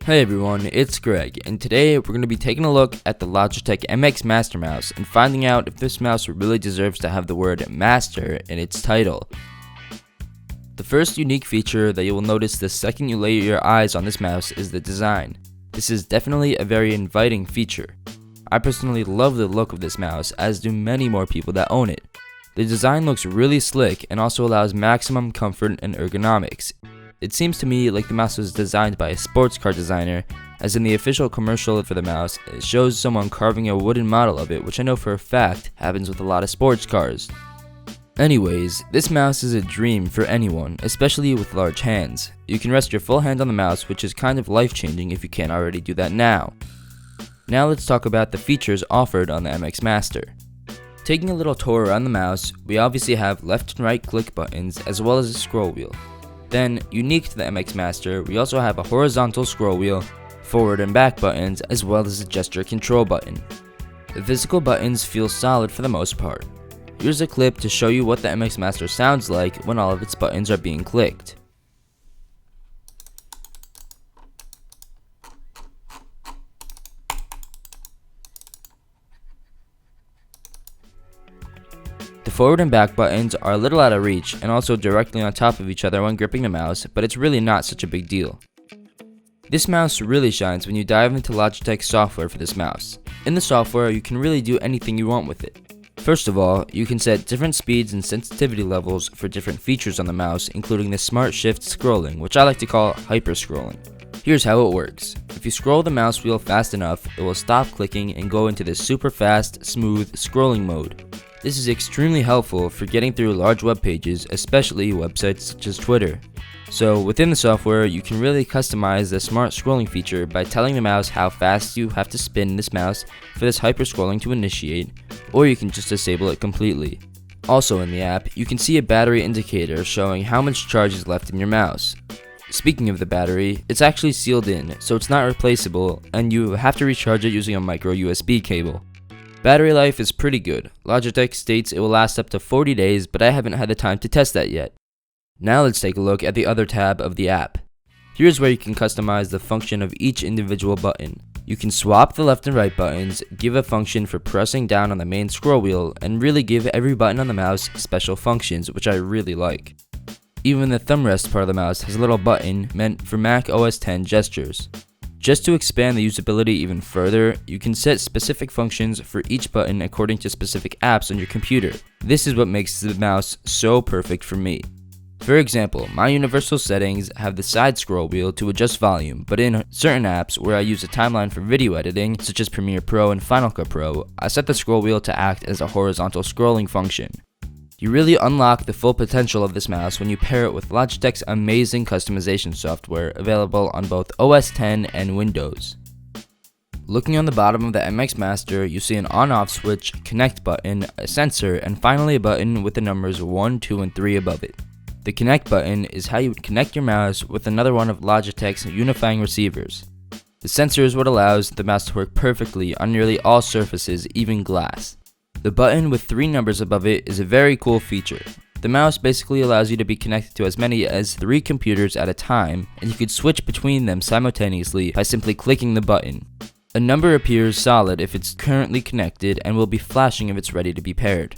Hey everyone, it's Greg, and today we're going to be taking a look at the Logitech MX Master Mouse and finding out if this mouse really deserves to have the word Master in its title. The first unique feature that you will notice the second you lay your eyes on this mouse is the design. This is definitely a very inviting feature. I personally love the look of this mouse, as do many more people that own it. The design looks really slick and also allows maximum comfort and ergonomics. It seems to me like the mouse was designed by a sports car designer, as in the official commercial for the mouse, it shows someone carving a wooden model of it, which I know for a fact happens with a lot of sports cars. Anyways, this mouse is a dream for anyone, especially with large hands. You can rest your full hand on the mouse, which is kind of life-changing if you can't already do that now. Now let's talk about the features offered on the MX Master. Taking a little tour around the mouse, we obviously have left and right click buttons as well as a scroll wheel. Then, unique to the MX Master, we also have a horizontal scroll wheel, forward and back buttons, as well as a gesture control button. The physical buttons feel solid for the most part. Here's a clip to show you what the MX Master sounds like when all of its buttons are being clicked. The forward and back buttons are a little out of reach and also directly on top of each other when gripping the mouse, but it's really not such a big deal. This mouse really shines when you dive into Logitech software for this mouse. In the software, you can really do anything you want with it. First of all, you can set different speeds and sensitivity levels for different features on the mouse, including the smart shift scrolling, which I like to call hyper scrolling. Here's how it works. If you scroll the mouse wheel fast enough, it will stop clicking and go into this super fast, smooth scrolling mode. This is extremely helpful for getting through large web pages, especially websites such as Twitter. So within the software, you can really customize the smart scrolling feature by telling the mouse how fast you have to spin this mouse for this hyper scrolling to initiate, or you can just disable it completely. Also in the app, you can see a battery indicator showing how much charge is left in your mouse. Speaking of the battery, it's actually sealed in, so it's not replaceable, and you have to recharge it using a micro USB cable. Battery life is pretty good. Logitech states it will last up to 40 days, but I haven't had the time to test that yet. Now let's take a look at the other tab of the app. Here's where you can customize the function of each individual button. You can swap the left and right buttons, give a function for pressing down on the main scroll wheel, and really give every button on the mouse special functions, which I really like. Even the thumb rest part of the mouse has a little button meant for Mac OS X gestures. Just to expand the usability even further, you can set specific functions for each button according to specific apps on your computer. This is what makes the mouse so perfect for me. For example, my universal settings have the side scroll wheel to adjust volume, but in certain apps where I use a timeline for video editing, such as Premiere Pro and Final Cut Pro, I set the scroll wheel to act as a horizontal scrolling function. You really unlock the full potential of this mouse when you pair it with Logitech's amazing customization software available on both OS X and Windows. Looking on the bottom of the MX Master, you see an on-off switch, connect button, a sensor, and finally a button with the numbers 1, 2, and 3 above it. The connect button is how you would connect your mouse with another one of Logitech's unifying receivers. The sensor is what allows the mouse to work perfectly on nearly all surfaces, even glass. The button with 3 numbers above it is a very cool feature. The mouse basically allows you to be connected to as many as 3 computers at a time, and you could switch between them simultaneously by simply clicking the button. A number appears solid if it's currently connected and will be flashing if it's ready to be paired.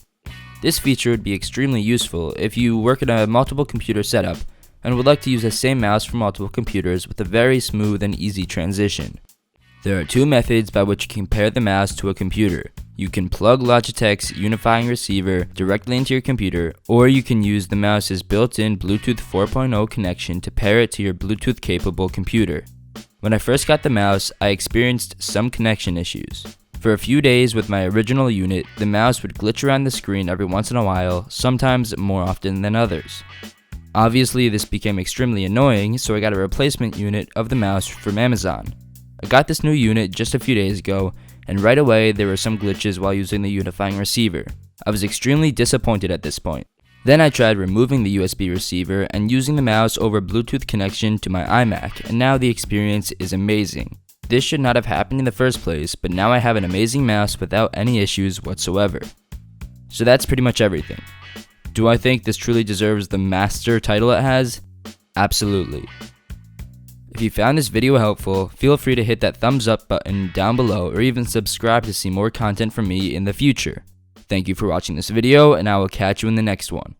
This feature would be extremely useful if you work in a multiple computer setup and would like to use the same mouse for multiple computers with a very smooth and easy transition. There are 2 methods by which you can pair the mouse to a computer. You can plug Logitech's unifying receiver directly into your computer, or you can use the mouse's built-in Bluetooth 4.0 connection to pair it to your Bluetooth-capable computer. When I first got the mouse, I experienced some connection issues. For a few days with my original unit, the mouse would glitch around the screen every once in a while, sometimes more often than others. Obviously, this became extremely annoying, so I got a replacement unit of the mouse from Amazon. I got this new unit just a few days ago, and right away there were some glitches while using the unifying receiver. I was extremely disappointed at this point. Then I tried removing the USB receiver and using the mouse over Bluetooth connection to my iMac, and now the experience is amazing. This should not have happened in the first place, but now I have an amazing mouse without any issues whatsoever. So that's pretty much everything. Do I think this truly deserves the Master title it has? Absolutely. If you found this video helpful, feel free to hit that thumbs up button down below or even subscribe to see more content from me in the future. Thank you for watching this video, and I will catch you in the next one.